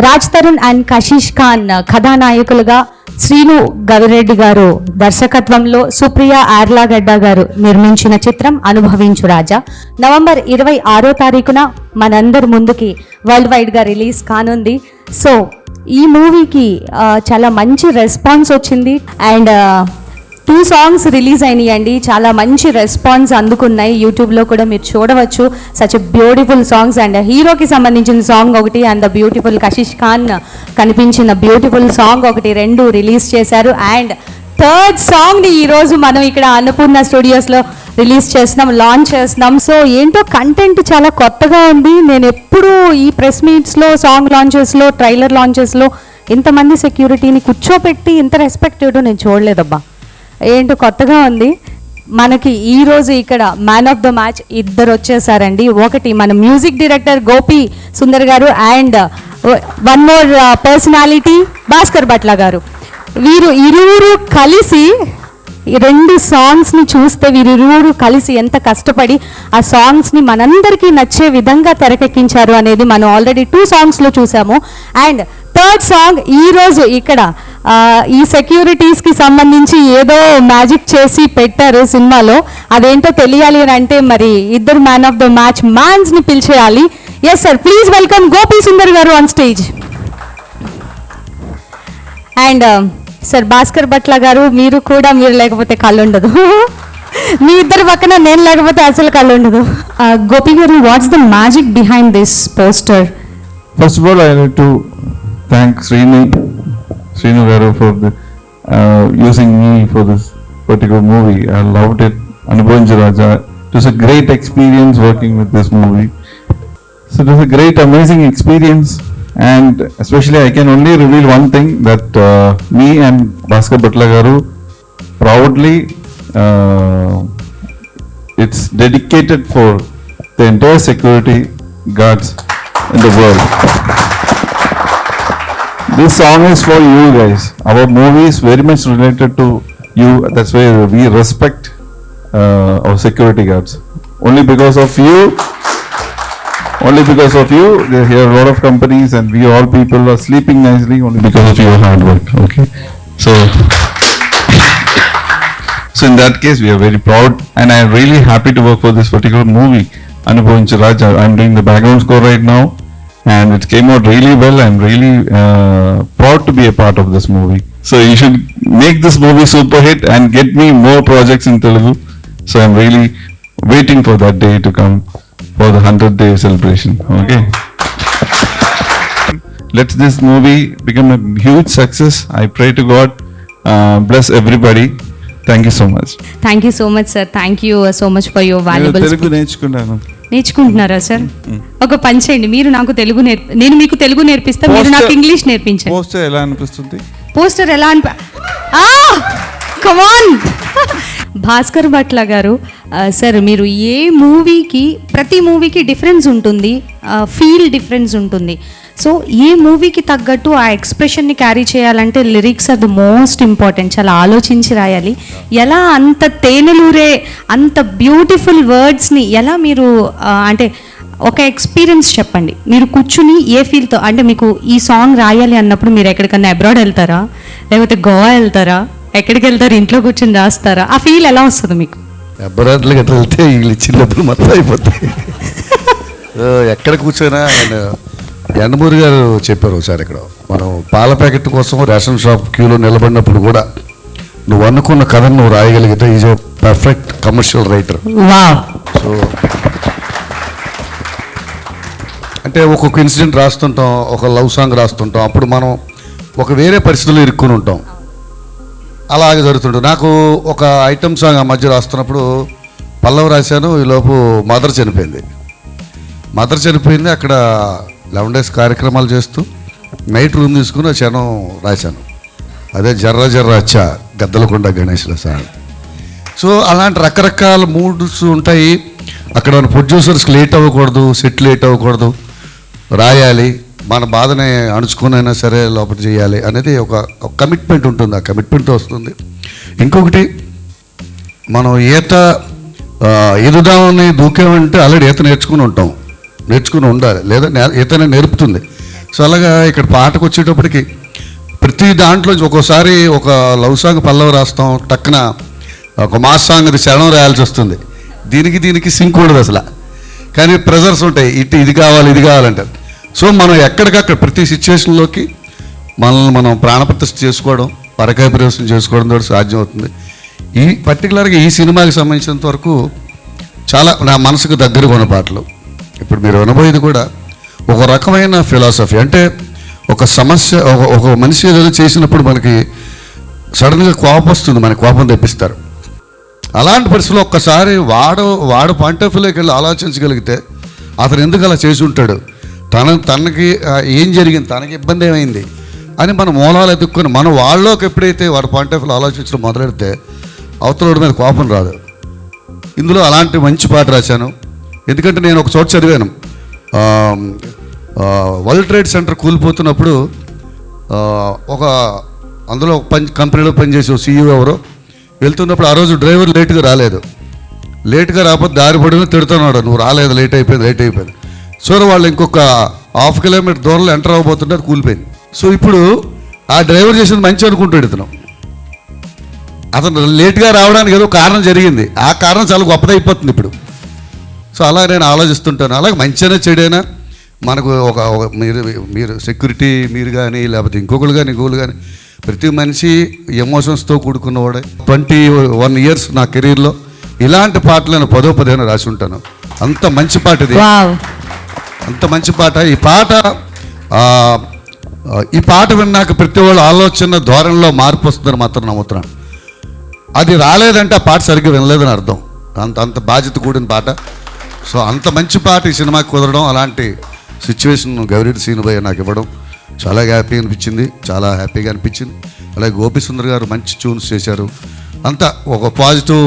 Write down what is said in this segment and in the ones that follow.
Raj Tarun and Kashish Khan కథానాయకులుగా, Srinu Gavireddy గారు దర్శకత్వంలో సుప్రియ ఆర్లాగడ్డ గారు నిర్మించిన చిత్రం అనుభవించు రాజా నవంబర్ 26వ తారీఖున మనందరి ముందుకి వరల్డ్ వైడ్గా రిలీజ్ కానుంది. సో ఈ మూవీకి చాలా మంచి రెస్పాన్స్ వచ్చింది అండ్ 2 సాంగ్స్ రిలీజ్ అయినాయండి. చాలా మంచి రెస్పాన్స్ అందుకున్నాయి. యూట్యూబ్లో కూడా మీరు చూడవచ్చు. సచ్ బ్యూటిఫుల్ సాంగ్స్ అండ్ హీరోకి సంబంధించిన సాంగ్ ఒకటి and the beautiful Kashish Khan కనిపించిన బ్యూటిఫుల్ సాంగ్ ఒకటి 2 రిలీజ్ చేశారు. అండ్ 3rd సాంగ్ని ఈరోజు మనం ఇక్కడ అన్నపూర్ణ స్టూడియోస్లో రిలీజ్ చేస్తున్నాం, లాంచ్ చేస్తున్నాం. సో ఏంటో కంటెంట్ చాలా కొత్తగా ఉంది. నేను ఎప్పుడూ ఈ ప్రెస్ మీట్స్లో, సాంగ్ లాంచెస్లో, ట్రైలర్ లాంచెస్లో ఇంతమంది సెక్యూరిటీని కూర్చోపెట్టి ఇంత రెస్పెక్ట్ ఇవ్వడం నేను చూడలేదబ్బా. ఏంటో కొత్తగా ఉంది. మనకి ఈరోజు ఇక్కడ మ్యాన్ ఆఫ్ ద మ్యాచ్ 2 వచ్చేసారండి. ఒకటి మన మ్యూజిక్ డైరెక్టర్ గోపి సుందర్ గారు and 1 more personality Bhaskar Bhatla గారు. వీరు ఇరువురు కలిసి 2 సాంగ్స్ని చూస్తే వీరిరువురు కలిసి ఎంత కష్టపడి ఆ సాంగ్స్ని మనందరికీ నచ్చే విధంగా తెరకెక్కించారు అనేది మనం ఆల్రెడీ 2 సాంగ్స్లో చూసాము. అండ్ 3rd సాంగ్ ఈరోజు ఇక్కడ ఈ సెక్యూరిటీస్కి సంబంధించి ఏదో మ్యాజిక్ చేసి పెట్టారు సినిమాలో. అదేంటో తెలియాలి అని అంటే మరి 2 మ్యాన్ ఆఫ్ ద మ్యాచ్ మ్యాన్స్ని పిలిచేయాలి. Yes sir, please welcome Gopi Sundar garu on stage. And sir Bhaskar Bhatla garu, మీరు లేకపోతే కళ్ళు ఉండదు. మీ ఇద్దరు పక్కన నేను లేకపోతే అసలు కళ్ళు ఉండదు. గోపి గారు, what's the magic behind this poster? First of all, I need to thank Srinu Garu for using me for this particular movie. I loved it. Anubhavinchu Raja. It was a great experience working with this movie. So it was a great, amazing experience. And especially I can only reveal one thing, that me and Bhaskar Bhatla Garu proudly, it's dedicated for the entire security guards in the world. This song is for you guys. Our movie is very much related to you. That's why we respect our security guards. Only because of you, there are a lot of companies and we all people are sleeping nicely only because of your hard work. Okay, so in that case we are very proud and I am really happy to work for this particular movie, Anubhavinchu Raja. I am doing the background score right now and it came out really well. I'm really proud to be a part of this movie. So you should make this movie super hit and get me more projects in Telugu. So I'm really waiting for that day to come for the 100th day celebration. Okay. Let this movie become a huge success. I pray to God bless everybody. Thank you so much. Thank you so much, sir. Thank you so much for your valuable Telugu నేర్చుకుంటున్నారా sir? ఒక పని చేయండి, మీరు నాకు తెలుగు నేను మీకు తెలుగు నేర్పిస్తా, మీరు నాకు ఇంగ్లీష్ నేర్పించండి. పోస్టర్ ఎలా అనిపిస్తుంది? పోస్టర్ ఎలా కమ్ ఆన్. భాస్కర్ భట్ల గారు, సార్ మీరు ప్రతి మూవీకి డిఫరెన్స్ ఉంటుంది, ఫీల్ డిఫరెన్స్ ఉంటుంది. సో ఏ మూవీకి తగ్గట్టు ఆ ఎక్స్ప్రెషన్ని క్యారీ చేయాలంటే lyrics are the most important. చాలా ఆలోచించి రాయాలి. ఎలా అంత తేనెలూరే అంత బ్యూటిఫుల్ వర్డ్స్ని ఎలా మీరు అంటే ఒక ఎక్స్పీరియన్స్ చెప్పండి. మీరు కూర్చుని ఏ ఫీల్తో, అంటే మీకు ఈ సాంగ్ రాయాలి అన్నప్పుడు మీరు ఎక్కడికన్నా అబ్రాడ్ వెళ్తారా, లేకపోతే గోవా వెళ్తారా, ఎక్కడికి వెళ్తారు, ఇంట్లో కూర్చొని రాస్తారా? ఆ ఫీల్ ఎలా వస్తుంది మీకు? అబ్రాడ్లో గట్రా వెళ్తే వీళ్ళు చిన్నప్పుడు మొత్తం అయిపోతాయి. ఎక్కడ కూర్చోనా యండమూరి గారు చెప్పారు ఒకసారి, ఇక్కడ మనం పాల ప్యాకెట్ కోసం రేషన్ షాప్ క్యూలో నిలబడినప్పుడు కూడా నువ్వు అనుకున్న కథను నువ్వు రాయగలిగితే is a perfect commercial writer. So అంటే ఒక్కొక్క ఇన్సిడెంట్ రాస్తుంటాం, ఒక లవ్ సాంగ్ రాస్తుంటాం, అప్పుడు మనం ఒక వేరే పరిస్థితుల్లో ఇరుక్కుని ఉంటాం. అలాగే జరుగుతుంటుంది. నాకు ఒక ఐటమ్ సాంగ్ ఆ మధ్య రాస్తున్నప్పుడు పల్లవి రాశాను, ఈలోపు మదర్ చనిపోయింది. అక్కడ 11 days కార్యక్రమాలు చేస్తూ నైట్ రూమ్ తీసుకుని ఆ క్షణం రాశాను. అదే జర్ర జర్ర అచ్చా గద్దలకొండ గణేష్ల సార్. సో అలాంటి రకరకాల మూడ్స్ ఉంటాయి. అక్కడ మన ప్రొడ్యూసర్స్కి లేట్ అవ్వకూడదు, సెట్ లేట్ అవ్వకూడదు, రాయాలి, మన బాధని అణుచుకునైనా సరే లోపల చేయాలి అనేది ఒక కమిట్మెంట్ ఉంటుంది. ఆ కమిట్మెంట్తో వస్తుంది. ఇంకొకటి, మనం ఈదుదామని దూకామంటే ఆల్రెడీ ఈత నేర్చుకుని ఉండాలి, లేదా ఈతనే నేర్పుతుంది. సో అలాగా ఇక్కడ పాటకు వచ్చేటప్పటికి ప్రతి దాంట్లో ఒక్కోసారి ఒక లవ్ సాంగ్ పల్లవి రాస్తాం, టక్కున ఒక మాస్ సాంగ్ అది చరణం రాయాల్సి వస్తుంది. దీనికి సింక్ ఉండదు అసలు, కానీ ప్రెజర్స్ ఉంటాయి, ఇది కావాలంటారు. సో మనం ఎక్కడికక్కడ ప్రతి సిచ్యువేషన్లోకి మనల్ని మనం ప్రాణప్రతిష్ఠ చేసుకోవడం, పరకాయ ప్రవేశం చేసుకోవడం ద్వారా సాధ్యమవుతుంది. ఈ పర్టికులర్గా ఈ సినిమాకి సంబంధించినంత వరకు చాలా నా మనసుకు దగ్గరగా ఉన్న పాటలు. ఇప్పుడు మీరు వినబోయేది కూడా ఒక రకమైన ఫిలాసఫీ. అంటే ఒక సమస్య, ఒక మనిషి ఏదో చేసినప్పుడు మనకి సడన్గా కోపం వస్తుంది, మనకి కోపం తెప్పిస్తారు. అలాంటి పరిస్థితుల్లో ఒక్కసారి వాడు పాయింట్ ఆఫ్ వ్యూలోకి వెళ్ళి ఆలోచించగలిగితే అతను ఎందుకు అలా చేసి ఉంటాడు, తనకి ఏం జరిగింది, తనకి ఇబ్బంది ఏమైంది అని మన మూలాలు ఎదుర్కొని మనం వాళ్ళలోకి ఎప్పుడైతే వాడి పాయింట్ ఆఫ్ వ్యూ ఆలోచించడం మొదలెడితే అవతల మీద కోపం రాదు. ఇందులో అలాంటి మంచి పాట రాశాను. ఎందుకంటే నేను ఒక చోట చదివాను, వరల్డ్ ట్రేడ్ సెంటర్ కూలిపోతున్నప్పుడు అందులో కంపెనీలో పనిచేసే సీఈఓ ఎవరో వెళ్తున్నప్పుడు ఆ రోజు డ్రైవర్ లేట్గా రాకపోతే దారి పడిన తిడుతున్నాడు, నువ్వు రాలేదు, లేట్ అయిపోయింది. సో వాళ్ళు ఇంకొక 1/2 కిలోమీటర్ దూరంలో ఎంటర్ అవ్వబోతుంటే అది కూలిపోయింది. సో ఇప్పుడు ఆ డ్రైవర్ చేసింది మంచి అనుకుంటాడు అతను లేట్గా రావడానికి ఏదో కారణం జరిగింది, ఆ కారణం చాలా గొప్పదైపోతుంది ఇప్పుడు. సో అలా నేను ఆలోచిస్తుంటాను. అలాగే మంచిగా చెడైనా మనకు మీరు సెక్యూరిటీ మీరు కానీ లేకపోతే ఇంకొకరు కానీ ప్రతి మనిషి ఎమోషన్స్తో కూడుకున్నవాడే. 21 years నా కెరీర్లో ఇలాంటి పాటలు నేను 10 రాసి ఉంటాను. అంత మంచి పాట ఇది, అంత మంచి పాట. ఈ పాట విన్నాక ప్రతి వాళ్ళు ఆలోచన ధోరణిలో మార్పు వస్తుందని మాత్రం నమ్ముతున్నాను. అది రాలేదంటే ఆ పాట సరిగ్గా వినలేదని అర్థం. అంత బాధ్యత కూడిన పాట. సో అంత మంచి పాట ఈ సినిమాకి కుదరడం, అలాంటి సిచ్యువేషన్ గవిరెడ్డి శ్రీనుభయ్య నాకు ఇవ్వడం చాలా హ్యాపీగా అనిపించింది. అలాగే గోపి సుందర్ గారు మంచి ట్యూన్స్ చేశారు. అంతా ఒక పాజిటివ్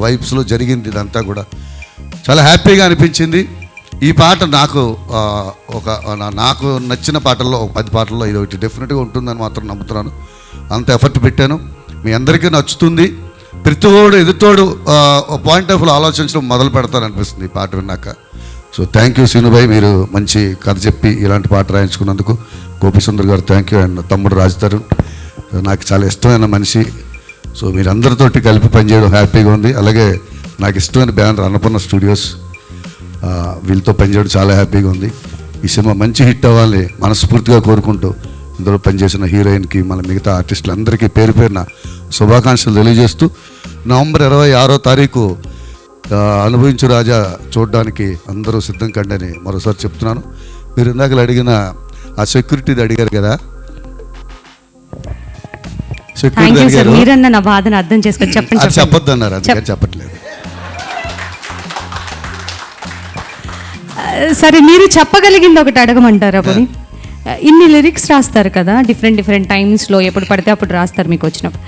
వైబ్స్లో జరిగింది. ఇదంతా కూడా చాలా హ్యాపీగా అనిపించింది. ఈ పాట నాకు నాకు నచ్చిన పాటల్లో 10 పాటల్లో ఇది ఒకటి డెఫినెట్గా ఉంటుందని మాత్రం నమ్ముతున్నాను. అంత ఎఫర్ట్ పెట్టాను, మీ అందరికీ నచ్చుతుంది. ప్రతివాడు ఎదుటోడు పాయింట్ ఆఫ్ వ్యూ ఆలోచించడం మొదలు పెడతారనిపిస్తుంది ఈ పాట విన్నాక. సో థ్యాంక్ యూ శ్రీనుభాయ్, మీరు మంచి కథ చెప్పి ఇలాంటి పాట రాయించుకున్నందుకు. గోపి సుందర్ గారు థ్యాంక్ యూ, అండ్ తమ్ముడు రాజుతారు నాకు చాలా ఇష్టమైన మనిషి. సో మీరందరితోటి కలిపి పనిచేయడం హ్యాపీగా ఉంది. అలాగే నాకు ఇష్టమైన బ్యానర్ అన్నపూర్ణ స్టూడియోస్, వీళ్ళతో పనిచేయడం చాలా హ్యాపీగా ఉంది. ఈ సినిమా మంచి హిట్ అవ్వాలని మనస్ఫూర్తిగా కోరుకుంటూ ఇందులో పనిచేసిన హీరోయిన్కి మన మిగతా ఆర్టిస్టులందరికీ పేరున శుభాకాంక్షలు తెలియజేస్తూ నవంబర్ 26వ తారీఖు అనుభవించు రాజా చూడడానికి అందరూ సిద్ధం కండి అని మరోసారి చెప్తున్నాను. మీరు ఇందాక అడిగిన ఆ సెక్యూరిటీది అడిగారు కదా, సెక్యూరిటీ అడిగారు, అది చెప్పొద్దు అన్నారు, అందుకని చెప్పట్లేదు. సరే, మీరు చెప్పగలిగింది ఒకటి అడగమంటారా? పోనీ ఇన్ని లిరిక్స్ రాస్తారు కదా, డిఫరెంట్ టైమ్స్లో ఎప్పుడు పడితే అప్పుడు రాస్తారు మీకు వచ్చినప్పుడు.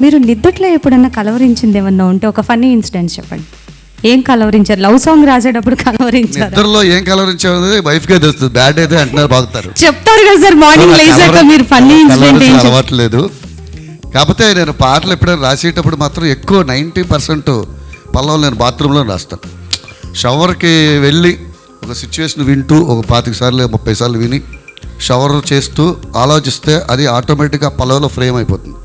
మీరు నిద్దట్లో ఎప్పుడన్నా కలవరించింది ఏమన్నా ఉంటే ఒక ఫన్నీ ఇన్సిడెంట్ చెప్పండి. ఏం కలవరించారు? లవ్ సాంగ్ రాసేటప్పుడు కలవరించారు? నిద్రలో ఏం కలవరించారు వైఫ్కే తెలుస్తుంది, బ్యాడ్ అయితే అంటున్నారు, బాగుతారు చెప్తారు కదా సార్ మార్నింగ్ లేచాక. మీరు ఫన్నీ ఇన్సిడెంట్ అలవాట్లేదు. కాకపోతే నేను పాటలు ఎప్పుడైనా రాసేటప్పుడు మాత్రం ఎక్కువ 90% పల్లవులు నేను బాత్రూంలో రాస్తాను. షవర్కి వెళ్ళి ఒక సిచ్యువేషన్ వింటూ ఒక 25 సార్లు 30 సార్లు విని షవర్ చేస్తూ ఆలోచిస్తే అది ఆటోమేటిక్గా పల్లవులో ఫ్రేమ్ అయిపోతుంది.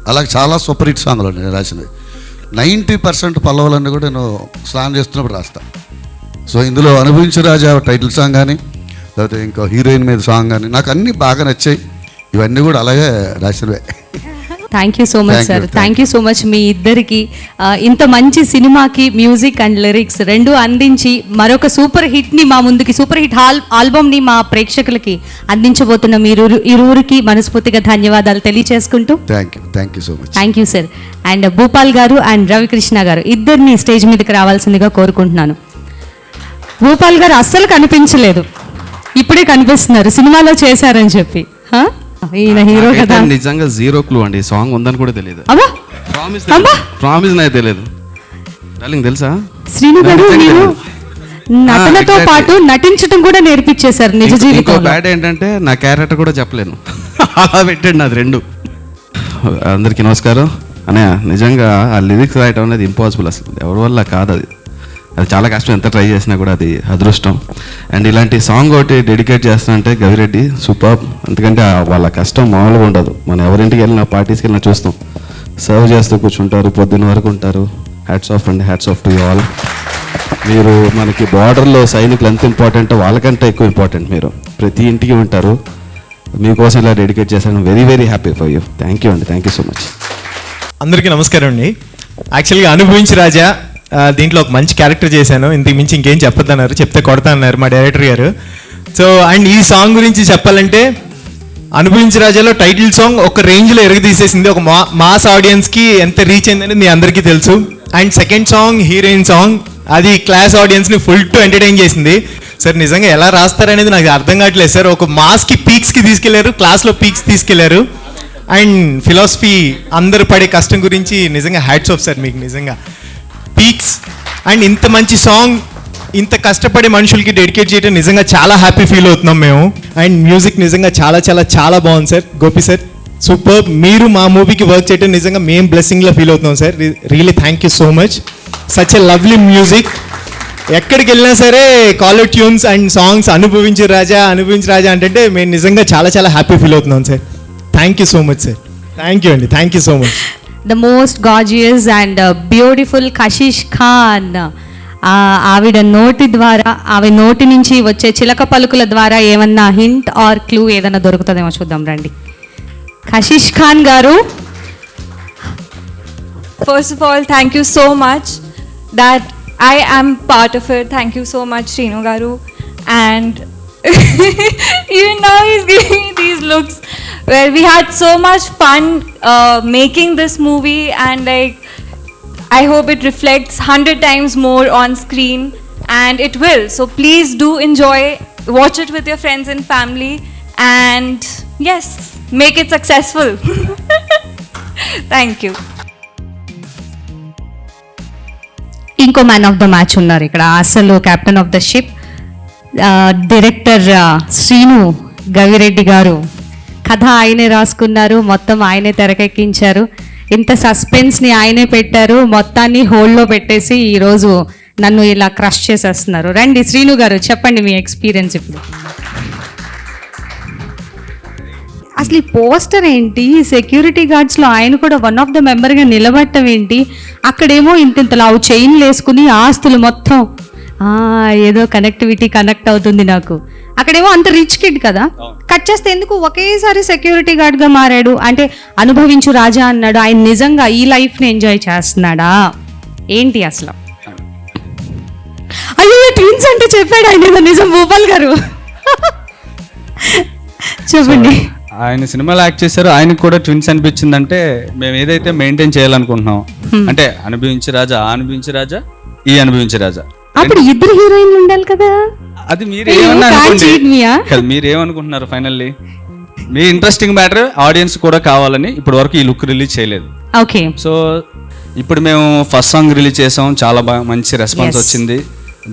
అలాగే చాలా సూపర్ హిట్ సాంగ్లు నేను రాసినవి 90% పల్లవులన్నీ కూడా నేను స్నానం చేస్తున్నప్పుడు రాస్తాను. సో ఇందులో అనుభవించు రాజా టైటిల్ సాంగ్ కానీ లేకపోతే ఇంకా హీరోయిన్ మీద సాంగ్ కానీ నాకు అన్నీ బాగా నచ్చాయి. ఇవన్నీ కూడా అలాగే రాసినవే. Thank you so much sir, thank you so much. మీ ఇద్దరికి ఇంత మంచి సినిమాకి మ్యూజిక్ అండ్ లిరిక్స్ రెండు అందించి మరొక సూపర్ హిట్ని మా ముందుకి, సూపర్ హిట్ ఆల్బమ్ని మా ప్రేక్షకులకి అందించబోతున్న మీరు ఇరువురికి మనస్ఫూర్తిగా ధన్యవాదాలు తెలియచేసుకుంటూ thank you so much. Thank you sir. And Bhupal garu and Ravikrishna గారు ఇద్దరిని స్టేజ్ మీదకి రావాల్సిందిగా కోరుకుంటున్నాను. భూపాల్ గారు అస్సలు కనిపించలేదు, ఇప్పుడే కనిపిస్తున్నారు, సినిమాలో చేశారని చెప్పి. ఈయన హీరో కదా. నిజంగా జీరో క్లూ అండి, సాంగ్ ఉందని కూడా తెలియదు. ప్రామిస్ నాకు తెలియదు. డార్లింగ్ తెలుసా? శ్రీను గారు మీరు నటనతో పాటు నటించడం కూడా నేర్పించేశారు నిజ జీవితంలో. బ్యాడ్ ఏంటంటే నా క్యారెక్టర్ కూడా చెప్పలేను, అలా పెట్టండి అది రెండు. అందరికీ నమస్కారం. అన్నయ్య నిజంగా ఆ లిరిక్స్ రాయటం అనేది ఇంపాసిబుల్, అసలు ఎవరి వల్ల కాదు. అది చాలా కష్టం, ఎంత ట్రై చేసినా కూడా అది అదృష్టం. అండ్ ఇలాంటి సాంగ్ ఒకటి డెడికేట్ చేస్తానంటే గవిరెడ్డి సూపర్. ఎందుకంటే వాళ్ళ కష్టం మామూలుగా ఉండదు. మనం ఎవరింటికి వెళ్ళినా పార్టీస్కి వెళ్ళినా చూస్తాం, సర్వ్ చేస్తూ కూర్చుంటారు, పొద్దున్న వరకు ఉంటారు. హ్యాట్స్ ఆఫ్ అండి, hats off to you all. మీరు మనకి బార్డర్లో సైనికులు ఎంత ఇంపార్టెంట్, వాళ్ళకంటే ఎక్కువ ఇంపార్టెంట్. మీరు ప్రతి ఇంటికి ఉంటారు, మీకోసం ఇలా డెడికేట్ చేశాను. Very very happy for you. Thank you అండి, థ్యాంక్ యూ సో మచ్. అందరికీ నమస్కారం అండి. యాక్చువల్గా అనుభవించి రాజా దీంట్లో ఒక మంచి క్యారెక్టర్ చేశాను. ఇంతకు మించి ఇంకేం చెప్పొద్దన్నారు, చెప్తే కొడతా అన్నారు మా డైరెక్టర్ గారు. సో అండ్ ఈ సాంగ్ గురించి చెప్పాలంటే అనుభవించి రాజాలో టైటిల్ సాంగ్ ఒక రేంజ్లో ఎరగదీసేసింది. ఒక మాస్ ఆడియన్స్కి ఎంత రీచ్ అయిందని మీ అందరికీ తెలుసు. And second song heroine song, అది క్లాస్ ఆడియన్స్ని ఫుల్ టు ఎంటర్టైన్ చేసింది. సార్ నిజంగా ఎలా రాస్తారనేది నాకు అర్థం కావట్లేదు సార్. ఒక మాస్కి పీక్స్కి తీసుకెళ్లారు, క్లాస్లో పీక్స్ తీసుకెళ్లారు. అండ్ ఫిలాసఫీ అందరు పడే కష్టం గురించి నిజంగా హ్యాట్స్ ఆఫ్ సార్ మీకు, నిజంగా పీక్స్. అండ్ ఇంత మంచి సాంగ్ ఇంత కష్టపడే మనుషులకి డెడికేట్ చేయడం నిజంగా చాలా హ్యాపీ ఫీల్ అవుతున్నాం మేము. అండ్ మ్యూజిక్ నిజంగా చాలా చాలా చాలా బాగుంది సార్. Gopi sir super. మీరు మా మూవీకి వర్క్ చేయడం నిజంగా మేము బ్లెస్సింగ్లో ఫీల్ అవుతున్నాం sir. Really thank you so much. Such a lovely music. ఎక్కడికి వెళ్ళినా సరే కాలర్ ట్యూన్స్ అండ్ సాంగ్స్ అనుభవించి రాజా అంటే మేము నిజంగా చాలా చాలా హ్యాపీ ఫీల్ అవుతున్నాం sir. Thank you so much sir. Thank you అండి, thank you so much. The most gorgeous and beautiful Kashish Khan. ఆవిడ నోటి నుంచి వచ్చే చిలక పలుకుల ద్వారా ఏమన్నా హింట్ ఆర్ క్లూ ఏదైనా దొరుకుతుందేమో చూద్దాం రండి. కషిష్ ఖాన్ గారు, First of all, thank you so much that I am part of it. Thank you so much, Srinu Garu. And even now he's giving me these looks where we had so much fun making this movie, and like I hope it reflects 100 times more on screen, and it will. So please do enjoy, watch it with your friends and family, and yes, make it successful. Thank you. ఇంకో man of the match ఉన్నారు ఇక్కడ, అసలు captain of the ship, director Srinu Gavireddy garu. కథ ఆయనే రాసుకున్నారు, మొత్తం ఆయనే తెరకెక్కించారు. ఇంత సస్పెన్స్ని ఆయనే పెట్టారు, మొత్తాన్ని హోల్డ్లో పెట్టేసి ఈరోజు నన్ను ఇలా క్రష్ చేసేస్తున్నారు. రండి శ్రీను గారు, చెప్పండి మీ ఎక్స్పీరియన్స్ ఇప్పుడు. అసలు ఈ పోస్టర్ ఏంటి, సెక్యూరిటీ గార్డ్స్లో ఆయన కూడా వన్ ఆఫ్ ద మెంబర్గా నిలబడటం ఏంటి, అక్కడేమో ఇంతలావు చైన్లు వేసుకుని ఆస్తులు మొత్తం ఏదో కనెక్ట్ అవుతుంది నాకు. అక్కడేమో అంత రిచ్ కిడ్ కదా, కట్ చేస్తే ఎందుకు ఒకేసారి సెక్యూరిటీ గార్డ్గా మారాడు అంటే అనుభవించు రాజా అన్నాడు. ఆయన నిజంగా ఈ లైఫ్ని ఎంజాయ్ చేస్తున్నాడా ఏంటి అసలు? అయ్యో ట్విన్స్ అంటే చెప్పాడు ఆయన, నిజం భూపాల్ గారు చెప్పండి. ఆయన సినిమాలో యాక్ట్ చేశారు, ఆయనకు కూడా ట్విన్స్ అనిపించిందంటే మేము ఏదైతే మెయింటైన్ చేయాలనుకుంటున్నాం అంటే అనుభవించి రాజా ఈ అనుభవించి రాజా, అప్పుడు ఇద్దరు హీరోయిన్లు ఉండాలి కదా. అది మీరేమనుకుంటున్నారు ఫైనల్లీ? మీ ఇంట్రెస్టింగ్ మ్యాటర్ ఆడియన్స్ కూడా కావాలని ఇప్పటి వరకు ఈ లుక్ రిలీజ్ చేయలేదు. ఓకే, సో ఇప్పుడు మేము ఫస్ట్ సాంగ్ రిలీజ్ చేసాం, చాలా బాగా మంచి రెస్పాన్స్ వచ్చింది,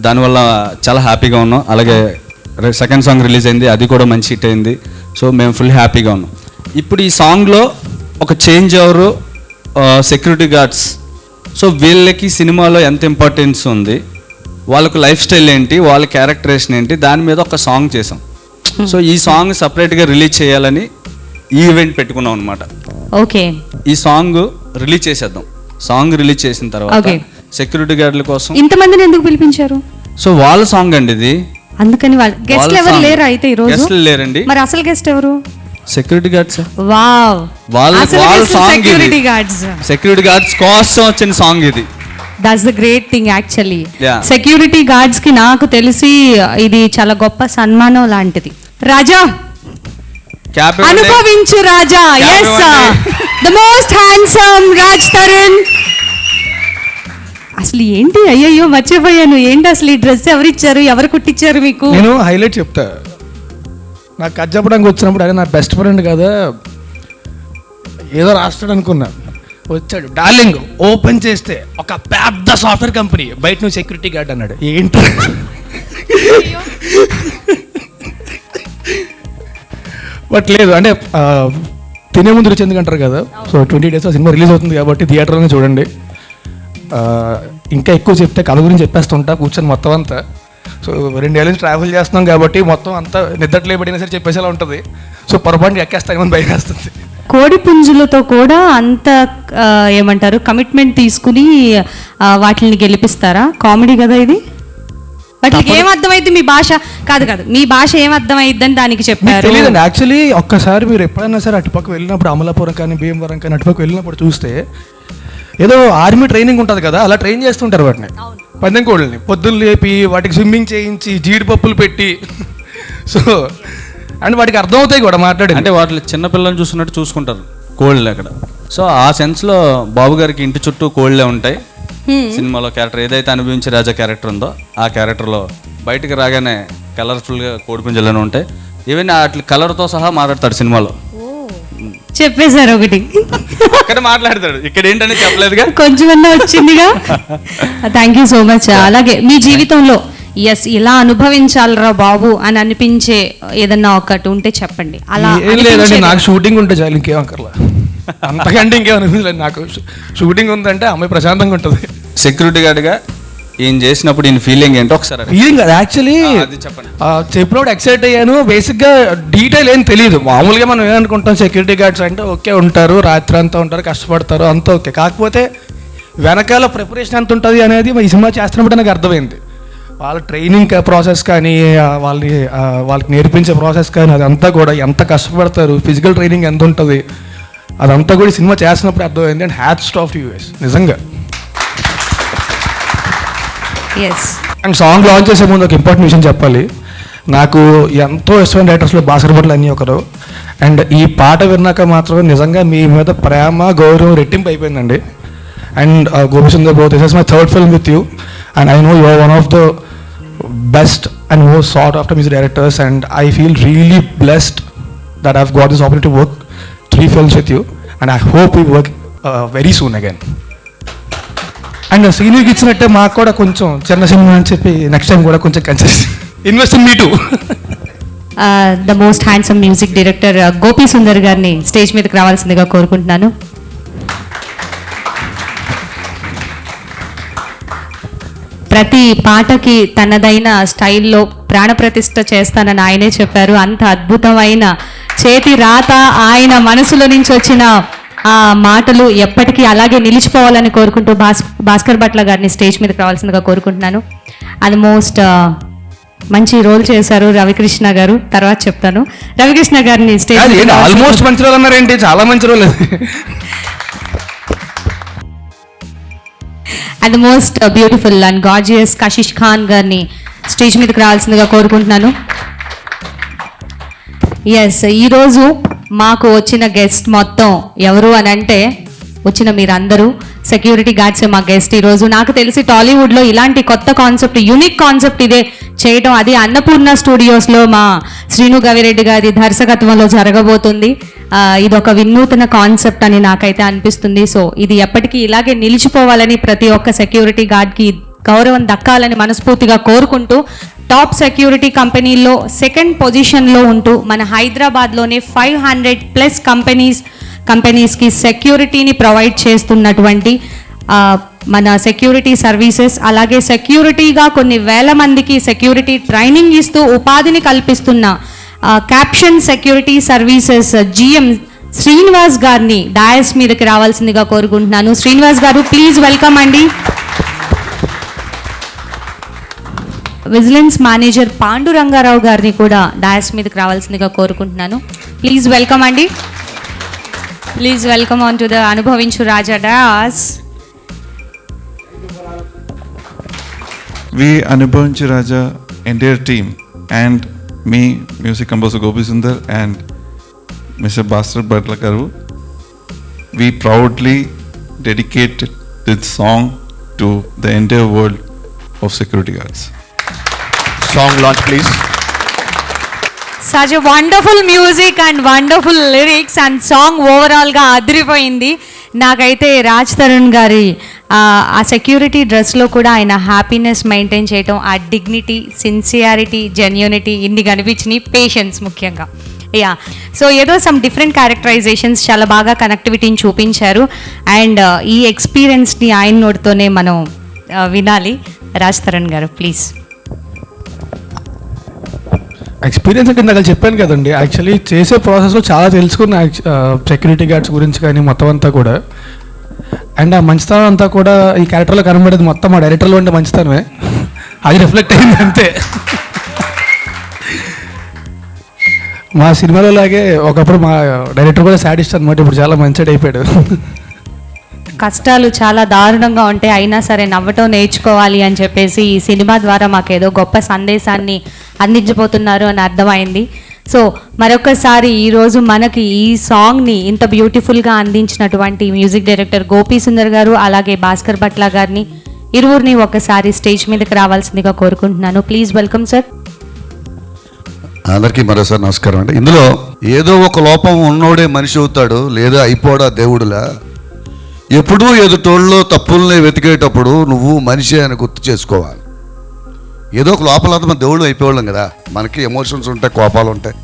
దానివల్ల చాలా హ్యాపీగా ఉన్నాం. అలాగే సెకండ్ సాంగ్ రిలీజ్ అయింది, అది కూడా మంచి హిట్ అయింది. సో మేము ఫుల్ హ్యాపీగా ఉన్నాం. ఇప్పుడు ఈ సాంగ్లో ఒక చేంజ్ ఎవరు సెక్యూరిటీ గార్డ్స్. సో వీళ్ళకి సినిమాలో ఎంత ఇంపార్టెన్స్ ఉంది, వాళ్ళకు లైఫ్ స్టైల్ ఏంటి, వాళ్ళ క్యారెక్టరేషన్ ఏంటి, దాని మీద ఒక సాంగ్ చేసాం. సో ఈ సాంగ్ సపరేట్గా రిలీజ్ చేయాలని ఈ ఈవెంట్ పెట్టుకున్నాం అనమాట. ఓకే, ఈ సాంగ్ రిలీజ్ చేసేద్దాం. సాంగ్ రిలీజ్ చేసిన తర్వాత సెక్యూరిటీ గార్డుల కోసం ఇంతమందిని ఎందుకు పిలిపించారు? సో వాళ్ళ సాంగ్ అండి ఇది, అందుకని వాళ్ళు గెస్ట్ ఎవరు లేరు అయితే ఈ రోజు? గెస్ట్లు లేరండి. మరి అసలు గెస్ట్ ఎవరు? Security guards. వావ్, వాళ్ళ song security guards, security guards కోసం వచ్చిన సాంగ్ ఇది. That's the great thing actually. Security guards కి నాకు తెలిసి ఇది చాలా గొప్ప సన్మానం లాంటిది. రాజా, అనుభవించు రాజా. yes the most handsome Raj Tarun. అసలు ఏంటి, అయ్యయ్యో మర్చిపోయాను, ఏంటి అసలు ఈ డ్రెస్ ఎవరిచ్చారు, ఎవరు కుట్టించారు మీకు? నేను హైలైట్ చెప్తా. నాకు కథ చెప్పడానికి వచ్చినప్పుడు అదే నా బెస్ట్ ఫ్రెండ్ కదా, ఏదో రాస్తాడు అనుకున్నా, వచ్చాడు డార్లింగ్ ఓపెన్ చేస్తే ఒక పెద్ద సాఫ్ట్వేర్ కంపెనీ, బయట నువ్వు సెక్యూరిటీ గార్డ్ అన్నాడు. ఏంటి బట్ లేదు అంటే తినే ముందు రుచి ఎందుకు అంటారు కదా. సో 20 days సినిమా రిలీజ్ అవుతుంది కాబట్టి థియేటర్లోనే చూడండి. ఇంకా ఎక్కువ చెప్తే కథ గురించి చెప్పేస్తుంటా కూర్చొని మొత్తం అంతా. సో 2 ఏళ్ళ నుంచి ట్రావెల్ చేస్తున్నాం కాబట్టి మొత్తం అంతా నిద్రలేబడినా సరే చెప్పేసేలా ఉంటుంది. సో పొరపాటుగా ఎక్కేస్తామని భయం వేస్తుంది. కోడి పుంజులతో కూడా అంత ఏమంటారు కమిట్మెంట్ తీసుకుని వాటిని గెలిపిస్తారా? కామెడీ కదా ఇది. వాటికి ఏం అర్థమైంది మీ భాష? కాదు మీ భాష ఏం అర్థమైందని దానికి చెప్పారు. తెలియదండి యాక్చువల్లీ. ఒక్కసారి మీరు ఎప్పుడైనా సరే అటుపక్క వెళ్ళినప్పుడు అమలాపురం కానీ భీమవరం కానీ అటుపక్క వెళ్ళినప్పుడు చూస్తే ఏదో ఆర్మీ ట్రైనింగ్ ఉంటుంది కదా, అలా ట్రైన్ చేస్తుంటారు వాటిని, పందెం కోళ్ళని పొద్దున్న లేపి వాటికి స్విమ్మింగ్ చేయించి జీడిపప్పులు పెట్టి. సో అండ్ వాటికి అర్థమవుతాయి కూడా మాట్లాడి. అంటే వాటిని చిన్నపిల్లల్ని చూసుకున్నట్టు చూసుకుంటారు కోళ్ళు అక్కడ. సో ఆ సెన్స్లో బాబు గారికి ఇంటి చుట్టూ కోళ్ళే ఉంటాయి. సినిమాలో క్యారెక్టర్ ఏదైతే అనుభవించే రాజా క్యారెక్టర్ ఉందో ఆ క్యారెక్టర్లో బయటికి రాగానే కలర్ఫుల్గా కోడిపుంజలను ఉంటాయి. ఈవెన్ అట్లా కలర్తో సహా మాట్లాడతాడు సినిమాలో. చెప్పేశారు ఒకటి, అక్కడ మాట్లాడతాడు, ఇక్కడ ఏంటని చెప్పలేదుగా, కొంచెమన్నా వచ్చిందిగా. Thank you so much. అలాగే మీ జీవితంలో ఎస్ ఇలా అనుభవించాలరా బాబు అని అనిపించే ఏదన్నా ఒకటి ఉంటే చెప్పండి. అలా ఏం లేదండి, నాకు షూటింగ్ ఉంటే చాలు, ఇంకేం అక్కర్లా, అంతకంటే ఇంకేం అనిపించలేదు. నాకు షూటింగ్ ఉందంటే అమ్మాయి ప్రశాంతంగా ఉంటుంది. సెక్యూరిటీ గార్డ్గా ఏం చేసినప్పుడు ఈయన ఫీలింగ్ ఏంటో ఒకసారి ఫీలింగ్ అది యాక్చువల్లీ చెప్పండి. చెప్పినప్పుడు ఎక్సైట్ అయ్యాను. బేసిక్గా డీటెయిల్ ఏం తెలియదు. మామూలుగా మనం ఏమనుకుంటాం సెక్యూరిటీ గార్డ్స్ అంటే ఓకే ఉంటారు, రాత్రి అంతా ఉంటారు, కష్టపడతారు, అంతా ఓకే. కాకపోతే వెనకాల ప్రిపరేషన్ ఎంత ఉంటుంది అనేది ఈ సినిమా చేస్తున్నప్పుడు నాకు అర్థమైంది. వాళ్ళ ట్రైనింగ్ ప్రాసెస్ కానీ వాళ్ళకి నేర్పించే ప్రాసెస్ కానీ అదంతా కూడా ఎంత కష్టపడతారు, ఫిజికల్ ట్రైనింగ్ ఎంత ఉంటుంది అదంతా కూడా సినిమా చేస్తున్నప్పుడు అర్థమైంది. అండ్ హ్యాట్స్ ఆఫ్ యూఎస్ నిజంగా. అండ్ సాంగ్ లాంచ్ చేసే ముందు ఒక ఇంపార్టెంట్ విషయం చెప్పాలి. నాకు ఎంతో ఇష్టమైన రైటర్స్లో భాస్కర్ భట్లు అన్నీ ఒకరు. అండ్ ఈ పాట విన్నాక మాత్రం నిజంగా మీ మీద ప్రేమ గౌరవం రెట్టింపు అయిపోయిందండి. And Gopi Sundar both, this is my third film with you and I know you are one of the best and most sought after music directors and I feel really blessed that I've got this opportunity to work 3 films with you and I hope we work very soon again. And సీనియర్కి ఇచ్చినట్టే మాకు కూడా కొంచెం చిన్న cinema అని చెప్పి next time కూడా కొంచెం conscious invest in me too. The most handsome music director Gopi Sundar గారిని స్టేజ్ మీదకి రావాల్సిందిగా కోరుకుంటున్నాను. ప్రతి పాటకి తనదైన స్టైల్లో ప్రాణప్రతిష్ఠ చేస్తానని ఆయనే చెప్పారు. అంత అద్భుతమైన చేతి రాత, ఆయన మనసులో నుంచి వచ్చిన ఆ మాటలు ఎప్పటికీ అలాగే నిలిచిపోవాలని కోరుకుంటూ భాస్కర్ భట్ల గారిని స్టేజ్ మీదకి రావాల్సిందిగా కోరుకుంటున్నాను. అది మోస్ట్ మంచి రోల్ చేశారు రవికృష్ణ గారు, తర్వాత చెప్తాను. రవికృష్ణ గారిని స్టేజ్ ఆల్మోస్ట్ మంచి రోల్ అన్నారేంటి, చాలా మంచి role. And the most beautiful and gorgeous Kashish Khan గారిని స్టేజ్ మీదకి రావాల్సిందిగా కోరుకుంటున్నాను. ఎస్, ఈరోజు మాకు వచ్చిన గెస్ట్ మొత్తం ఎవరు అని అంటే వచ్చిన మీరందరూ సెక్యూరిటీ గార్డ్సే మా గెస్ట్ ఈరోజు. నాకు తెలిసి టాలీవుడ్లో ఇలాంటి కొత్త కాన్సెప్ట్, యూనిక్ కాన్సెప్ట్ ఇదే చేయటం, అది అన్నపూర్ణ స్టూడియోస్లో మా శ్రీను గవిరెడ్డి గారి దర్శకత్వంలో జరగబోతుంది. ఇది ఒక వినూతన కాన్సెప్ట్ అని నాకైతే అనిపిస్తుంది. సో ఇది ఎప్పటికీ ఇలాగే నిలిచిపోవాలని, ప్రతి ఒక్క సెక్యూరిటీ గార్డ్కి గౌరవం దక్కాలని మనస్ఫూర్తిగా కోరుకుంటూ, టాప్ సెక్యూరిటీ కంపెనీల్లో 2nd పొజిషన్లో ఉంటూ మన హైదరాబాద్లోనే 500+ కంపెనీస్కి సెక్యూరిటీని ప్రొవైడ్ చేస్తున్నటువంటి మన సెక్యూరిటీ సర్వీసెస్, అలాగే సెక్యూరిటీగా కొన్ని వేల మందికి సెక్యూరిటీ ట్రైనింగ్ ఇస్తూ ఉపాధిని కల్పిస్తున్న caption security services GM Srinivas గారిని డయాస్ మీదకి రావాల్సిందిగా కోరుకుంటున్నాను. శ్రీనివాస్ గారు ప్లీజ్ వెల్కమ్ అండి. విజిలెన్స్ మేనేజర్ పాండురంగారావు గారిని కూడా డయాస్ మీదకి రావాల్సిందిగా కోరుకుంటున్నాను. ప్లీజ్ వెల్కమ్ అండి. Please welcome on to the అనుభవించు రాజా dais. We Anubhavinchu Raja entire team and me, music composer Gopi Sundar and Mr. Bhaskar Bhatla garu, we proudly dedicate this song to the entire world of security guards. Song launch please. Such a wonderful music and wonderful lyrics and song overall గా అదిరిపోయింది. నాకైతే రాజ్ తరుణ్ గారి ఆ security డ్రెస్లో కూడా ఆయన happiness maintain చేయటం, ఆ డిగ్నిటీ, సిన్సియారిటీ, జెన్యూనిటీ ఇన్ని కనిపించినాయి. పేషెన్స్ ముఖ్యంగా. యా, సో ఏదో సమ్ డిఫరెంట్ క్యారెక్టరైజేషన్స్ చాలా బాగా కనెక్టివిటీని చూపించారు. అండ్ ఈ ఎక్స్పీరియన్స్ని ఆయన నోటితోనే మనం వినాలి. రాజ్ తరుణ్ గారు ప్లీజ్. ఎక్స్పీరియన్స్ అంటే ఇందాక చెప్పాను కదండి, యాక్చువల్లీ చేసే ప్రాసెస్లో చాలా తెలుసుకున్న సెక్యూరిటీ గార్డ్స్ గురించి కానీ మొత్తం అంతా కూడా. అండ్ ఆ మంచితనం అంతా కూడా ఈ క్యారెక్టర్లో కనబడేది మొత్తం మా డైరెక్టర్లో ఉండే మంచితనమే, అది రిఫ్లెక్ట్ అయింది అంతే. మా సినిమాలో లాగే ఒకప్పుడు మా డైరెక్టర్ కూడా సాడిస్ట్ అనమాట, ఇప్పుడు చాలా మంచిగా అయిపోయాడు. కష్టాలు చాలా దారుణంగా ఉంటాయి, అయినా సరే నవ్వటం నేర్చుకోవాలి అని చెప్పేసి ఈ సినిమా ద్వారా మాకేదో గొప్ప సందేశాన్ని అందించబోతున్నారు అని అర్థమైంది. సో మరొకసారి ఈరోజు మనకి ఈ సాంగ్ని ఇంత బ్యూటిఫుల్గా అందించినటువంటి మ్యూజిక్ డైరెక్టర్ గోపీ సుందర్ గారు అలాగే భాస్కర్ భట్ల గారిని ఇరువురిని ఒకసారి స్టేజ్ మీదకి రావాల్సిందిగా కోరుకుంటున్నాను. Please welcome sir. అందరికీ మరోసారి నమస్కారం అండి. ఇందులో ఏదో ఒక లోపం ఉన్నోడే మనిషి అవుతాడు, లేదా అయిపోడా దేవుడులా. ఎప్పుడూ ఎదుటోళ్ళలో తప్పుల్ని వెతికేటప్పుడు నువ్వు మనిషి అని గుర్తు చేసుకోవాలి. ఏదో ఒక లోపల మన దేవుళ్ళు అయిపోవాళ్ళం కదా, మనకి ఎమోషన్స్ ఉంటాయి, కోపాలు ఉంటాయి,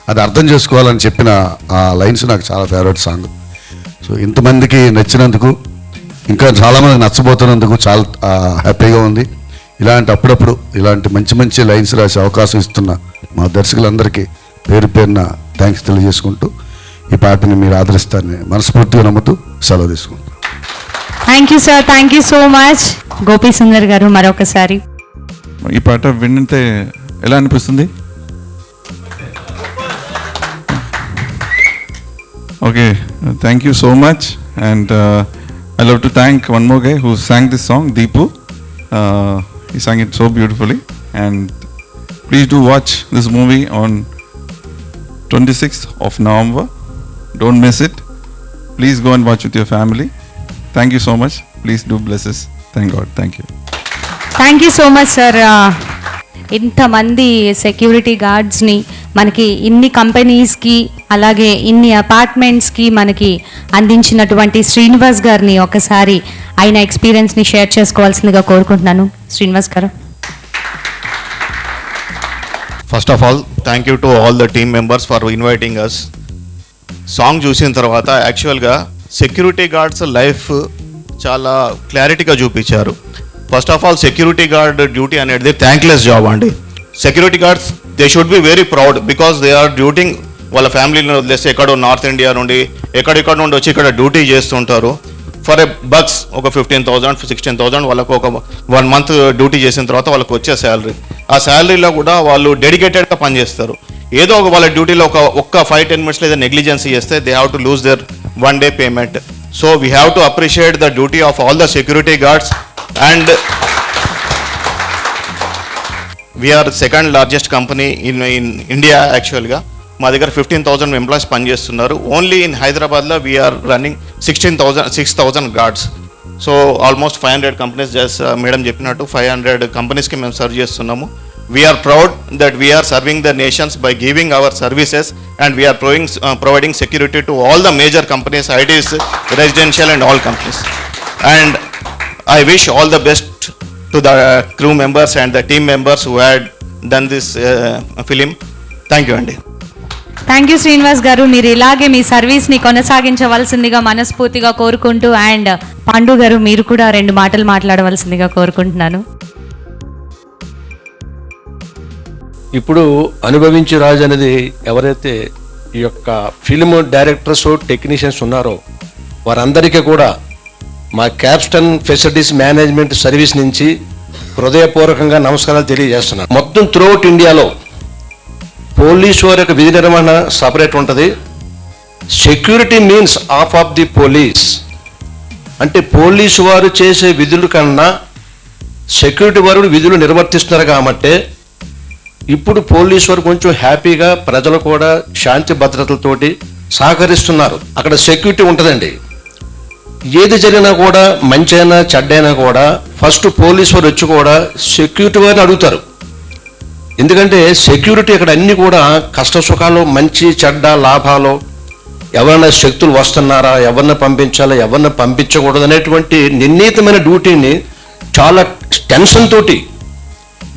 అది అర్థం చేసుకోవాలని చెప్పిన ఆ లైన్స్ నాకు చాలా ఫేవరెట్ సాంగ్. సో ఇంతమందికి నచ్చినందుకు, ఇంకా చాలామంది నచ్చబోతున్నందుకు చాలా హ్యాపీగా ఉంది. అప్పుడప్పుడు ఇలాంటి మంచి మంచి లైన్స్ రాసే అవకాశం ఇస్తున్న మా దర్శకులందరికీ పేరు పేరున థ్యాంక్స్ తెలియజేసుకుంటూ ఈ పాటని మీరు ఆదరిస్తారని మనస్ఫూర్తిగా నమ్ముతూ సెలవు తీసుకుంటాం. Thank you sir, thank you so much. Gopi Sundar గారు మరొకసారి. ఈ పాట వింటే ఎలా అనిపిస్తుంది? Okay, thank you so much. And I love to thank one more guy who sang this song, Deepu. He sang it so beautifully. And please do watch this movie on 26th of November. Don't miss it. Please go and watch with your family. Thank you so much. Please do bless us. Thank God. Thank you. Thank you so much sir. ఇంతమంది security గార్డ్స్ని మనకి ఇన్ని కంపెనీస్కి అలాగే ఇన్ని అపార్ట్మెంట్స్కి మనకి అందించినటువంటి శ్రీనివాస్ గారిని ఒకసారి ఆయన ఎక్స్పీరియన్స్ని షేర్ చేసుకోవాల్సిందిగా కోరుకుంటున్నాను. Srinivas garu. First of all thank you to all the team members for inviting us. Song చూసిన తర్వాత యాక్చువల్గా సెక్యూరిటీ గార్డ్స్ లైఫ్ చాలా క్లారిటీగా చూపించారు. First of all security guard duty అనేది థ్యాంక్లెస్ జాబ్ అండి. Security guards they should be very proud because they are డ్యూటింగ్ వాళ్ళ ఫ్యామిలీని వదిలేస్తే ఎక్కడో నార్త్ ఇండియా నుండి ఎక్కడెక్కడ నుండి వచ్చి ఇక్కడ డ్యూటీ చేస్తుంటారు. ఫర్ ఏ బక్స్ ఒక 15,000 16,000 వాళ్ళకు ఒక 1 month డ్యూటీ చేసిన తర్వాత వాళ్ళకు వచ్చే శాలరీ. ఆ శాలరీలో కూడా వాళ్ళు డెడికేటెడ్గా పనిచేస్తారు. ఏదో ఒక వాళ్ళ డ్యూటీలో ఒక్క 5-10 minutes లేదా నెగ్లిజెన్సీ చేస్తే they have to lose their 1 day payment. So we have to appreciate the duty of all the security guards. And we are second largest company in India. యాక్చువల్గా మా దగ్గర 15,000 ఎంప్లాయీస్ పనిచేస్తున్నారు. ఓన్లీ ఇన్ హైదరాబాద్లో we are running 6,000 guards. So almost 500 companies madam చెప్పినట్టు 500 కంపెనీస్కి మేము serve చేస్తున్నాము. We are proud that we are serving the nations by giving our services and we are providing security to all the major companies, ITs, residential and all companies. And I wish all the best to the crew members and the team members who had done this film. Thank you, Andy. Thank you Srinivas గారు. మీరు ఇలాగే మీ సర్వీస్ని కొనసాగించవలసిందిగా మనస్ఫూర్తిగా కోరుకుంటూ, and Pandu గారు మీరు కూడా 2 మాటలు మాట్లాడవలసిందిగా కోరుకుంటున్నాను. ఇప్పుడు అనుభవించి రాజు అనేది ఎవరైతే ఈ యొక్క ఫిల్మ్ డైరెక్టర్స్ టెక్నీషియన్స్ ఉన్నారో వారందరికీ కూడా మా క్యాప్స్టన్ ఫెసిలిటీస్ మేనేజ్మెంట్ సర్వీస్ నుంచి హృదయపూర్వకంగా నమస్కారాలు తెలియజేస్తున్నాను. మొత్తం త్రూఅవుట్ ఇండియాలో పోలీసు వారి యొక్క విధి నిర్వహణ సపరేట్ ఉంటుంది. Security means of of the police. అంటే పోలీసు వారు చేసే విధుల కన్నా సెక్యూరిటీ వారు విధులు నిర్వర్తిస్తున్నారు కాబట్టి ఇప్పుడు పోలీసు వారు కొంచెం హ్యాపీగా ప్రజలు కూడా శాంతి భద్రతలతోటి సహకరిస్తున్నారు. అక్కడ సెక్యూరిటీ ఉంటుందండి. ఏది జరిగినా కూడా మంచైనా చెడ్డైనా కూడా ఫస్ట్ పోలీసు వారు వచ్చి కూడా సెక్యూరిటీ వారిని అడుగుతారు. ఎందుకంటే సెక్యూరిటీ అక్కడ అన్నీ కూడా కష్ట సుఖాలు, మంచి చెడ్డ, లాభాలు, ఎవరైనా శక్తులు వస్తున్నారా, ఎవరిని పంపించాలా, ఎవరిని పంపించకూడదు అనేటువంటి నిర్ణీతమైన డ్యూటీని చాలా టెన్షన్ తోటి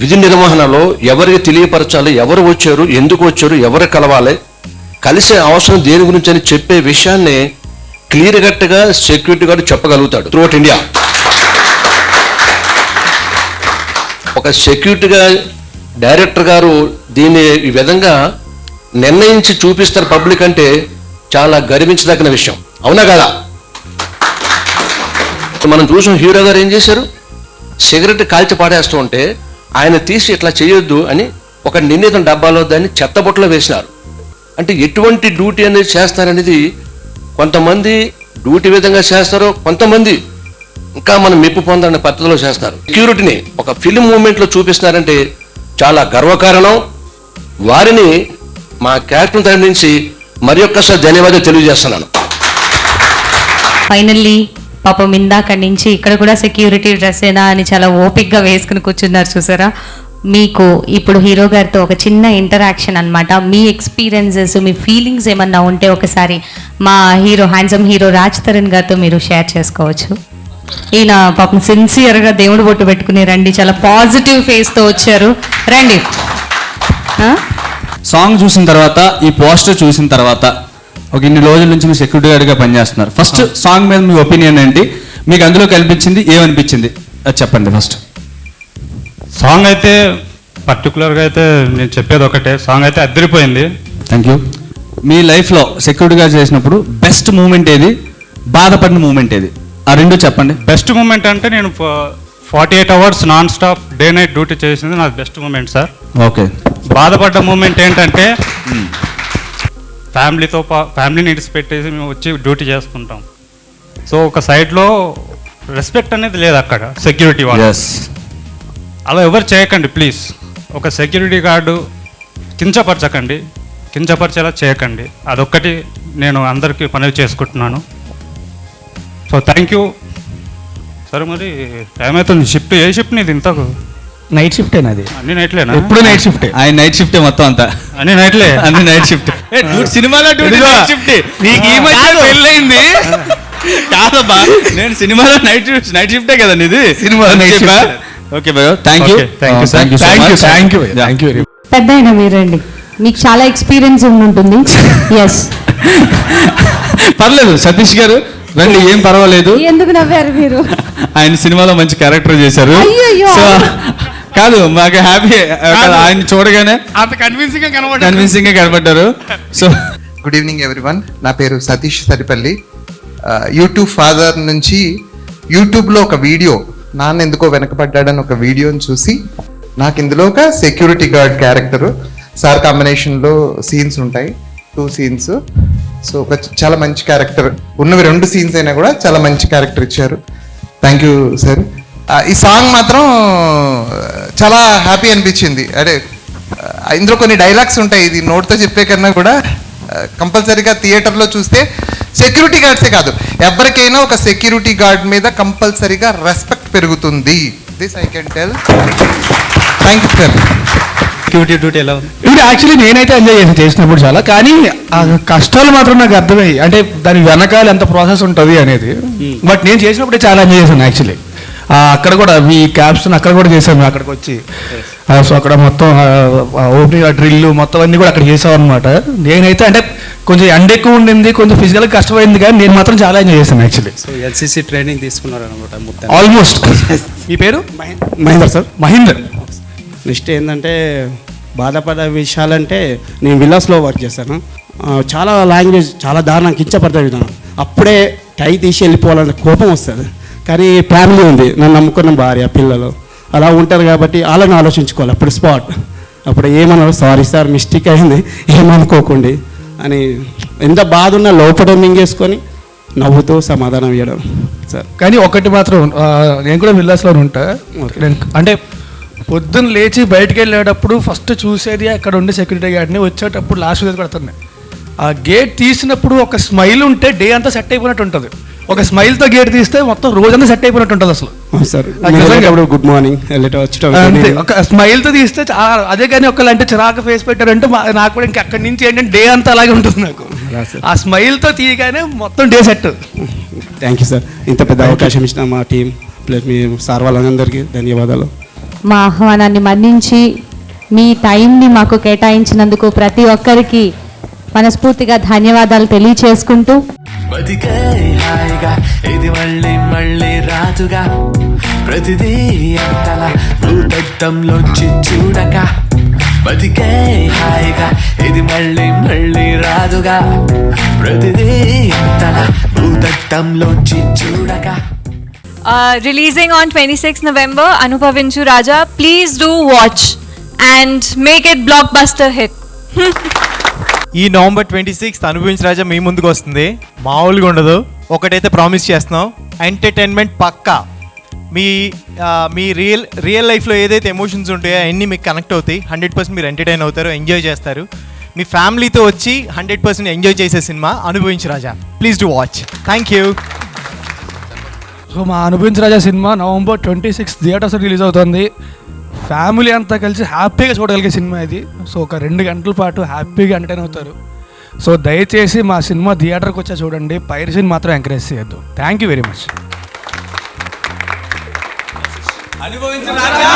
విధి నిర్వహణలో ఎవరికి తెలియపరచాలి, ఎవరు వచ్చారు, ఎందుకు వచ్చారు, ఎవరు కలవాలి, కలిసే అవసరం దేని గురించి అని చెప్పే విషయాన్ని క్లియర్ కట్గా సెక్యూరిటీ గార్డు చెప్పగలుగుతాడు త్రూఅవుట్ ఇండియా. ఒక సెక్యూరిటీగా డైరెక్టర్ గారు దీన్ని ఈ విధంగా నిర్ణయించి చూపిస్తారు పబ్లిక్ అంటే చాలా గర్వించదగిన విషయం, అవునా కదా? మనం చూసాం హీరో గారు ఏం చేశారు, సిగరెట్ కాల్చి పాడేస్తూ ఉంటే ఆయన తీసి ఇట్లా చేయొద్దు అని ఒక నిర్ణీత డబ్బాలో దాన్ని చెత్తబుట్టలో వేసినారు. అంటే ఎటువంటి డ్యూటీ అనేది చేస్తారనేది, కొంతమంది డ్యూటీ విధంగా చేస్తారు, కొంతమంది ఇంకా మనం మెప్పు పొందాలనే పద్ధతిలో చేస్తారు. సెక్యూరిటీని ఒక ఫిలిం మూమెంట్లో చూపిస్తున్నారంటే చాలా గర్వకారణం. వారిని మా క్యారెక్టర్ తరఫు నుంచి మరి ఒక్కసారి ధన్యవాదాలు తెలియజేస్తున్నాను. ఫైనల్లీ పాపం ఇందాక నుంచి ఇక్కడ కూడా సెక్యూరిటీ డ్రెస్ ఏనా అని చాలా ఓపిక్గా వేసుకుని కూర్చున్నారు చూసారా. మీకు ఇప్పుడు హీరో గారితో ఒక చిన్న ఇంటరాక్షన్ అన్నమాట. మీ ఎక్స్పీరియన్సెస్, మీ ఫీలింగ్స్ ఏమన్నా ఉంటే ఒకసారి మా hero, handsome hero Raj Tarun గారితో మీరు షేర్ చేసుకోవచ్చు. ఈయన పాపం సిన్సియర్గా దేవుడు బొట్టు పెట్టుకుని రండి, చాలా పాజిటివ్ ఫేస్తో వచ్చారు. రండి. సాంగ్ చూసిన తర్వాత, ఈ పోస్టర్ చూసిన తర్వాత, ఒక ఇన్ని రోజుల నుంచి మీరు సెక్యూరిటీ గార్డ్గా పనిచేస్తున్నారు. ఫస్ట్ సాంగ్ మీద మీ ఒపీనియన్ ఏంటి, మీకు అందులో కనిపించింది ఏమనిపించింది అది చెప్పండి ఫస్ట్. సాంగ్ అయితే పర్టికులర్గా అయితే నేను చెప్పేది ఒకటే, సాంగ్ అయితే అద్దరిపోయింది. Thank you. మీ లైఫ్లో సెక్యూరిటీగా చేసినప్పుడు బెస్ట్ మూమెంట్ ఏది, బాధపడిన మూమెంట్ ఏది, ఆ రెండు చెప్పండి. బెస్ట్ మూమెంట్ అంటే నేను 48 hours non stop day night duty చేసింది నాకు బెస్ట్ మూమెంట్ సార్. ఓకే. బాధపడ్డ మూమెంట్ ఏంటంటే ఫ్యామిలీని ఇడిచిపెట్టేసి మేము వచ్చి డ్యూటీ చేసుకుంటాం. సో ఒక సైడ్లో రెస్పెక్ట్ అనేది లేదు అక్కడ సెక్యూరిటీ వాళ్ళు. అలా ఎవరు చేయకండి ప్లీజ్. ఒక సెక్యూరిటీ గార్డు కించపరచకండి, కించపరిచేలా చేయకండి. అదొక్కటి నేను అందరికీ మనవి చేసుకుంటున్నాను. So thank you. సరే మరి టైం అవుతుంది. షిఫ్ట్ ఏ షిఫ్ట్ నీది? ఇంతకు నైట్ షిఫ్ట్ అది. అన్ని నైట్లేనా? ఎప్పుడు నైట్ షిఫ్ట్. ఆయన నైట్ షిఫ్టే మొత్తం అంతా. అన్ని నైట్లే. అన్ని నైట్ షిఫ్ట్. సినిమాలో షిఫ్ట్ నీకు ఈ మధ్య పెళ్ళైంది కాదబ్బా. నేను సినిమాలో నైట్ షిఫ్టే కదా నీది. Cinema night shift. Okay bye, thank you. Thank you. పెద్ద అయినా మీరండి, మీకు చాలా ఎక్స్పీరియన్స్ ఉంటుంది. ఎస్, పర్లేదు సతీష్ గారు రండి, ఏం పర్వాలేదు. ఎందుకు నవ్వారు మీరు? ఆయన సినిమాలో మంచి క్యారెక్టర్ చేశారు. అయ్యయ్యో. సో కాదు, మాకు హ్యాపీ ఆయన చూడగానే అంత కన్విన్సింగ్ గా కనబడ్డారు. So good evening everyone. నా పేరు సతీష్ సరిపల్లి. యూట్యూబ్ ఫాదర్ నుంచి యూట్యూబ్లో ఒక వీడియో, నాన్న ఎందుకో వెనకబడ్డాడని ఒక వీడియోని చూసి నాకు ఇందులో ఒక సెక్యూరిటీ గార్డ్ క్యారెక్టర్, సార్ కాంబినేషన్లో సీన్స్ ఉంటాయి, 2 scenes. సో ఒక చాలా మంచి క్యారెక్టర్, ఉన్నవి 2 scenes అయినా కూడా చాలా మంచి క్యారెక్టర్ ఇచ్చారు. Thank you sir. ఈ సాంగ్ మాత్రం చాలా హ్యాపీ అనిపించింది. అదే ఇందులో కొన్ని డైలాగ్స్ ఉంటాయి, ఇది నోట్తో చెప్పే కన్నా కూడా కంపల్సరీగా థియేటర్లో చూస్తే సెక్యూరిటీ గార్డ్సే కాదు, ఎవరికైనా ఒక సెక్యూరిటీ గార్డ్ మీద కంపల్సరీగా రెస్పెక్ట్ పెరుగుతుంది. This I can tell. Thank you sir. Security duty ఎలా ఉంది? ఇప్పుడు యాక్చువల్లీ నేనైతే ఎంజాయ్ చేసినప్పుడు చాలా, కానీ ఆ కష్టాలు మాత్రం నాకు అర్థమయ్యి, అంటే దాని వెనకాల ఎంత ప్రాసెస్ ఉంటుంది అనేది. బట్ నేను చేసినప్పుడే చాలా ఎంజాయ్ చేశాను యాక్చువల్లీ. అక్కడ కూడా ఈ క్యాప్షన్ అక్కడ కూడా చేశాను, అక్కడికి వచ్చి. సో అక్కడ మొత్తం ఓపెనింగ్ డ్రిల్ మొత్తం అన్ని కూడా అక్కడ చేసాం అనమాట. నేనైతే అంటే కొంచెం ఎండ ఎక్కువ ఉండింది, కొంచెం ఫిజికల్గా కష్టమైంది, కానీ నేను మాత్రం చాలా ఎంజాయ్ చేశాను యాక్చువల్లీ. సో ఎల్సిసి ట్రైనింగ్ తీసుకున్నారు అనమాట ఆల్మోస్ట్. మీ పేరు? మహేందర్ సార్. మహేందర్. నెక్స్ట్ ఏంటంటే బాధపడే విషయాలంటే, నేను విల్లాస్లో వర్క్ చేశాను. చాలా లాంగ్వేజ్ చాలా దారుణం, కించపడతా విధానం. అప్పుడే టై తీసి వెళ్ళిపోవాలనే కోపం వస్తుంది. కానీ ఫ్యామిలీ ఉంది, నన్ను నమ్ముకున్న భార్య, పిల్లలు అలా ఉంటారు కాబట్టి వాళ్ళని ఆలోచించుకోవాలి. అప్పుడు స్పాట్ అప్పుడు ఏమన్నారు, సారీ సార్ మిస్టేక్ అయింది, ఏమనుకోకండి అని ఎంత బాధ ఉన్నా లోపల మింగేసుకొని నవ్వుతూ సమాధానం ఇవ్వడం సార్. కానీ ఒకటి మాత్రం, నేను కూడా విల్లాస్లో ఉంటా. నేను అంటే పొద్దున్న లేచి బయటకు వెళ్ళేటప్పుడు ఫస్ట్ చూసేది అక్కడ ఉండే సెక్యూరిటీ గార్డ్ని, వచ్చేటప్పుడు లాస్ట్ కూడా కొడుతుంది. ఆ గేట్ తీసినప్పుడు ఒక స్మైల్ ఉంటే డే అంతా సెట్ అయిపోయినట్టు ఉంటుంది. ఒక స్మైల్తో గేట్ తీస్తే మొత్తం రోజంతా సెట్ అయిపోయినట్టు ఉంటుంది అసలు. సార్ గుడ్ మార్నింగ్ అంతే, ఒక స్మైల్తో తీస్తే అదే. కానీ ఒకళ్ళు అంటే చిరాకు ఫేస్ పెట్టారంటే నాకు కూడా ఇంకా అక్కడి నుంచి ఏంటంటే డే అంతా అలాగే ఉంటుంది నాకు. ఆ స్మైల్తో తీయగానే మొత్తం day set. Thank you sir. ఇంత పెద్ద అవకాశం ఇచ్చిన మా టీం ప్లస్ మీ సార్ వాళ్ళందరికీ ధన్యవాదాలు. మా ఆహ్వానాన్ని మన్నించి మీ టైంని మాకు కేటాయించినందుకు ప్రతి ఒక్కరికి మనస్ఫూర్తిగా ధన్యవాదాలు తెలియచేసుకుంటూ, బతికే హాయిగా ఇది మళ్ళీ మళ్ళీ రాదుగా, ప్రతిదీ ఎంతల భూతత్వంలోంచి చూడక బతికే హాయిగా ఇది మళ్ళీ మళ్ళీ రాదుగా ప్రతిదీ ఎంతల భూతత్వంలోంచి చూడక. Releasing on 26th November, Anubhavinchu Raja. Please do watch and make it blockbuster hit. ఈ November 26th అనుభవించి రాజా మీ ముందుకు వస్తుంది. మామూలుగా ఉండదు. ఒకటైతే ప్రామిస్ చేస్తున్నాం, ఎంటర్టైన్మెంట్ పక్కా. మీ రియల్ లైఫ్లో ఏదైతే ఎమోషన్స్ ఉంటాయో అవన్నీ మీకు కనెక్ట్ అవుతాయి. 100% మీరు ఎంటర్టైన్ అవుతారు, ఎంజాయ్ చేస్తారు. మీ ఫ్యామిలీతో వచ్చి 100% ఎంజాయ్ చేసే సినిమా Anubhavinchi Raja. Please do watch. Thank you. So మా అనుభవించి రాజా సినిమా November 26 థియేటర్స్ రిలీజ్ అవుతుంది. ఫ్యామిలీ అంతా కలిసి హ్యాపీగా చూడగలిగే సినిమా ఇది. సో ఒక 2 గంటల పాటు హ్యాపీగా ఎంటర్టైన్ అవుతారు. సో దయచేసి మా సినిమా థియేటర్కి వచ్చా చూడండి, పైరసీని మాత్రం ఎంకరేజ్ చేయొద్దు. Thank you very much. అనుభవించు రాజా.